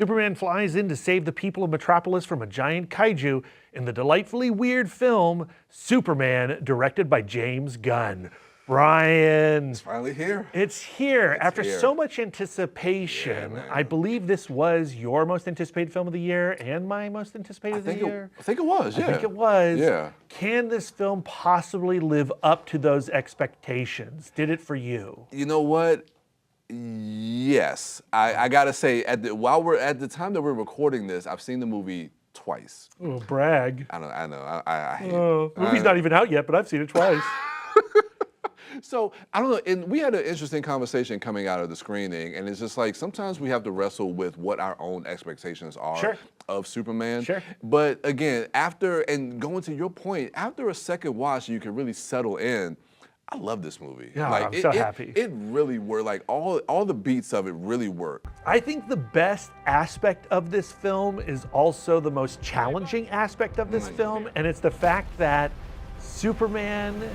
Superman flies in to save the people of Metropolis from a giant kaiju in the delightfully weird film Superman, directed by James Gunn. Bryan. It's finally here. It's here. After here. so much anticipation, I believe this was your most anticipated film of the year and my most anticipated of the year. I think it was, yeah. I think it was. Yeah. Can this film possibly live up to those expectations? Did it for you? You know what? Yes. I gotta say, at the time that we're recording this, I've seen the movie twice. Oh, brag. I know. I hate it. The movie's not even out yet, but I've seen it twice. So, I don't know, and we had an interesting conversation coming out of the screening, and it's just like, sometimes we have to wrestle with what our own expectations are of Superman. Sure. But again, and going to your point, after a second watch, you can really settle in. I love this movie. Yeah, I'm so happy. It really worked, like all the beats of it really work. I think the best aspect of this film is also the most challenging aspect of this film, and it's the fact that Superman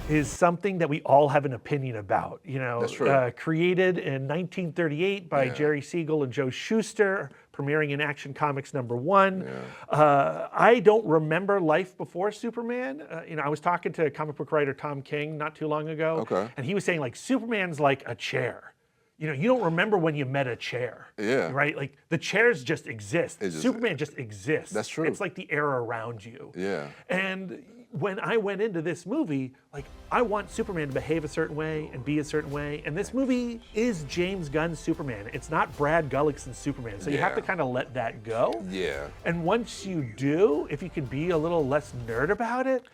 is something that we all have an opinion about. You know, That's true. Created in 1938 by Jerry Siegel and Joe Shuster, premiering in Action Comics #1. I don't remember life before Superman. You know, I was talking to comic book writer Tom King not too long ago, and he was saying, like, Superman's like a chair. You know, you don't remember when you met a chair. Yeah. Right? Like, the chairs just exist. Superman just exists. That's true. It's like the air around you. Yeah. And when I went into this movie, like, I want Superman to behave a certain way and be a certain way. And this movie is James Gunn's Superman. It's not Brad Gullickson's Superman. So you have to kind of let that go. Yeah. And once you do, if you can be a little less nerd about it,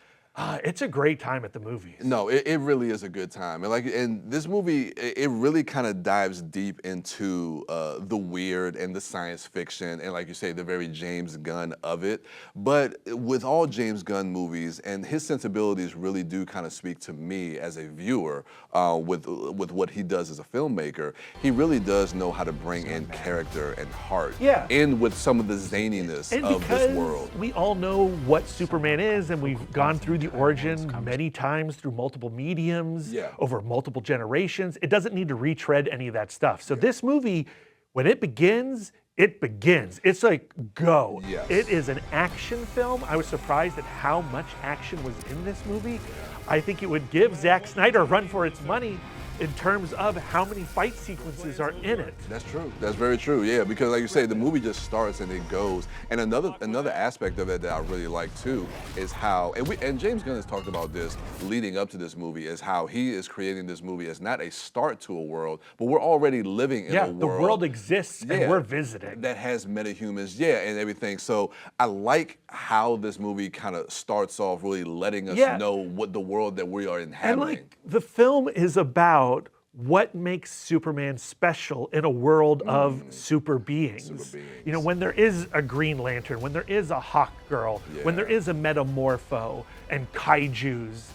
it's a great time at the movies. No, it really is a good time. And this movie, it really kind of dives deep into the weird and the science fiction, and like you say, the very James Gunn of it. But with all James Gunn movies, and his sensibilities really do kind of speak to me as a viewer with what he does as a filmmaker. He really does know how to bring in character and heart in with some of the zaniness of this world. We all know what Superman is, and we've gone through the origin many times through multiple mediums, over multiple generations. It doesn't need to retread any of that stuff. So this movie, when it begins, it begins. It's like, go. It is an action film. I was surprised at how much action was in this movie. I think it would give Zack Snyder a run for its money in terms of how many fight sequences are in it. That's true. That's very true. Yeah, because like you say, the movie just starts and it goes. And another aspect of it that I really like too is how, and James Gunn has talked about this leading up to this movie, is how he is creating this movie as not a start to a world, but we're already living in a world. The world exists and we're visiting. That has metahumans, and everything. So I like how this movie kind of starts off really letting us know what the world that we are inhabiting. And like, the film is about what makes Superman special in a world of super beings. You know, when there is a Green Lantern, when there is a Hawk Girl, when there is a Metamorpho and kaijus,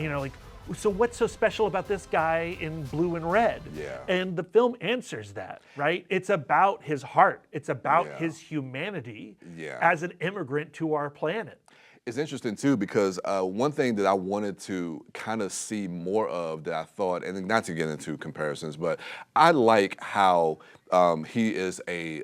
you know, like, so what's so special about this guy in blue and red? And the film answers that, right? It's about his heart. It's about his humanity as an immigrant to our planet. It's interesting too, because one thing that I wanted to kind of see more of that I thought, and not to get into comparisons, but I like how he is a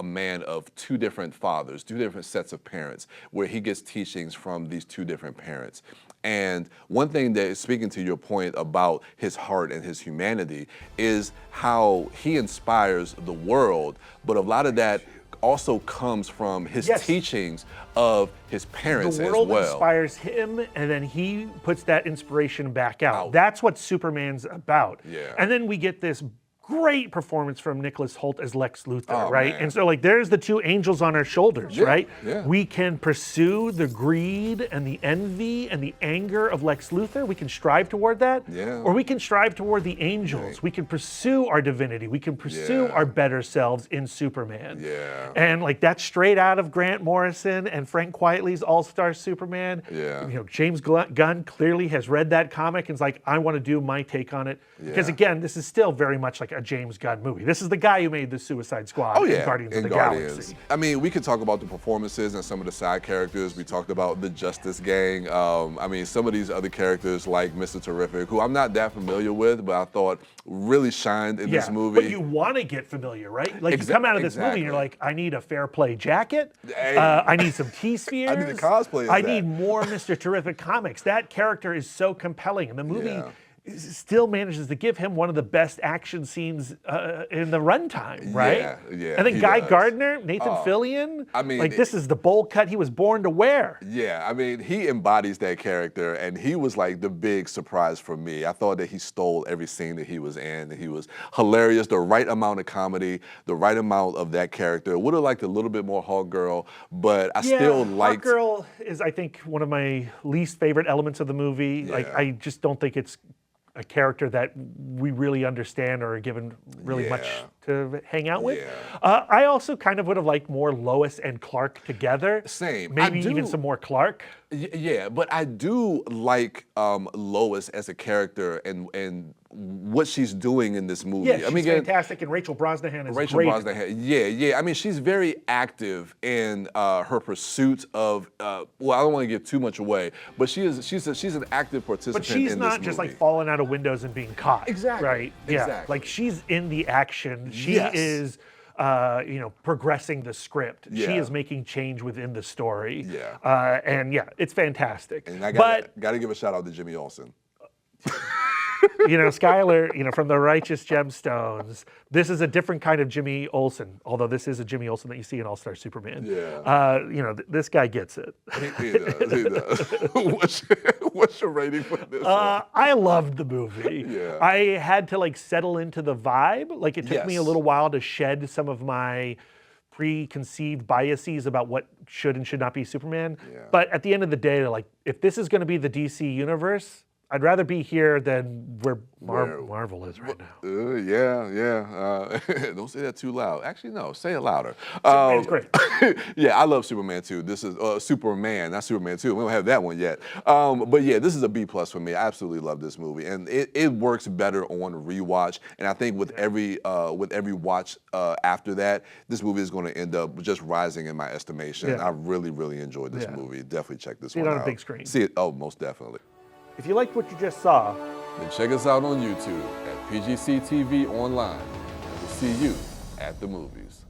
man of two different fathers, two different sets of parents, where he gets teachings from these two different parents. And one thing that is speaking to your point about his heart and his humanity is how he inspires the world, but a lot of that also comes from his teachings of his parents as well. The world inspires him, and then he puts that inspiration back out. That's what Superman's about. And then we get this great performance from Nicholas Hoult as Lex Luthor, right? Man. And so, like, there's the two angels on our shoulders, right? We can pursue the greed and the envy and the anger of Lex Luthor. We can strive toward that. Or we can strive toward the angels. We can pursue our divinity. We can pursue our better selves in Superman. And, like, that's straight out of Grant Morrison and Frank Quitely's All-Star Superman. You know, James Gunn clearly has read that comic and is like, I want to do my take on it. Because, again, this is still very much like like a James Gunn movie. This is the guy who made the Suicide Squad Oh yeah, and Guardians of the Guardians. Galaxy. I mean, we could talk about the performances and some of the side characters. We talked about the Justice Gang. I mean, some of these other characters like Mr. Terrific, who I'm not that familiar with, but I thought really shined in this movie. But you want to get familiar, right? Like you come out of this movie and you're like, I need a Fair Play jacket. Hey. I need some T-spheres. I need a cosplay of I that. need more Mr. Terrific comics. That character is so compelling, and the movie still manages to give him one of the best action scenes in the runtime, right? Yeah. And then Guy Gardner, Nathan Fillion. I mean, like this is the bowl cut he was born to wear. Yeah, I mean, he embodies that character, and he was like the big surprise for me. I thought that he stole every scene that he was in, and he was hilarious. The right amount of comedy, the right amount of that character. Would have liked a little bit more Hawk Girl, but I still liked. Hawk Girl is, I think, one of my least favorite elements of the movie. Yeah. Like, I just don't think it's a character that we really understand or are given really much to hang out with. I also kind of would have liked more Lois and Clark together. Same. Maybe even some more Clark. Yeah, but I do like Lois as a character and what she's doing in this movie. Yeah, she's I mean, fantastic, and Rachel Brosnahan is Rachel great. Brosnahan, yeah. I mean, she's very active in her pursuit of. Well, I don't want to give too much away, but she's an active participant. But she's in not this just movie. like falling out of windows and being caught. Exactly. Right. Yeah. Exactly. Like she's in the action. She is. Progressing the script. She is making change within the story. And it's fantastic. And I gotta give a shout out to Jimmy Olsen. Skylar, from the Righteous Gemstones, this is a different kind of Jimmy Olsen, although this is a Jimmy Olsen that you see in All-Star Superman. This guy gets it. He does. What's your rating for this one? I loved the movie. I had to settle into the vibe. Like it took me a little while to shed some of my preconceived biases about what should and should not be Superman. But at the end of the day, if this is going to be the DC universe, I'd rather be here than where Marvel is right now. Don't say that too loud. Actually, no, say it louder. Superman's great. Yeah, I love Superman 2. This is Superman, not Superman 2. We don't have that one yet. But yeah, this is a B+ for me. I absolutely love this movie, and it works better on rewatch. And I think with every watch after that, this movie is going to end up just rising in my estimation. I really, really enjoyed this movie. Definitely check this one out. See it on a big screen. See it. Oh, most definitely. If you liked what you just saw, then check us out on YouTube at PGC TV Online. And we'll see you at the movies.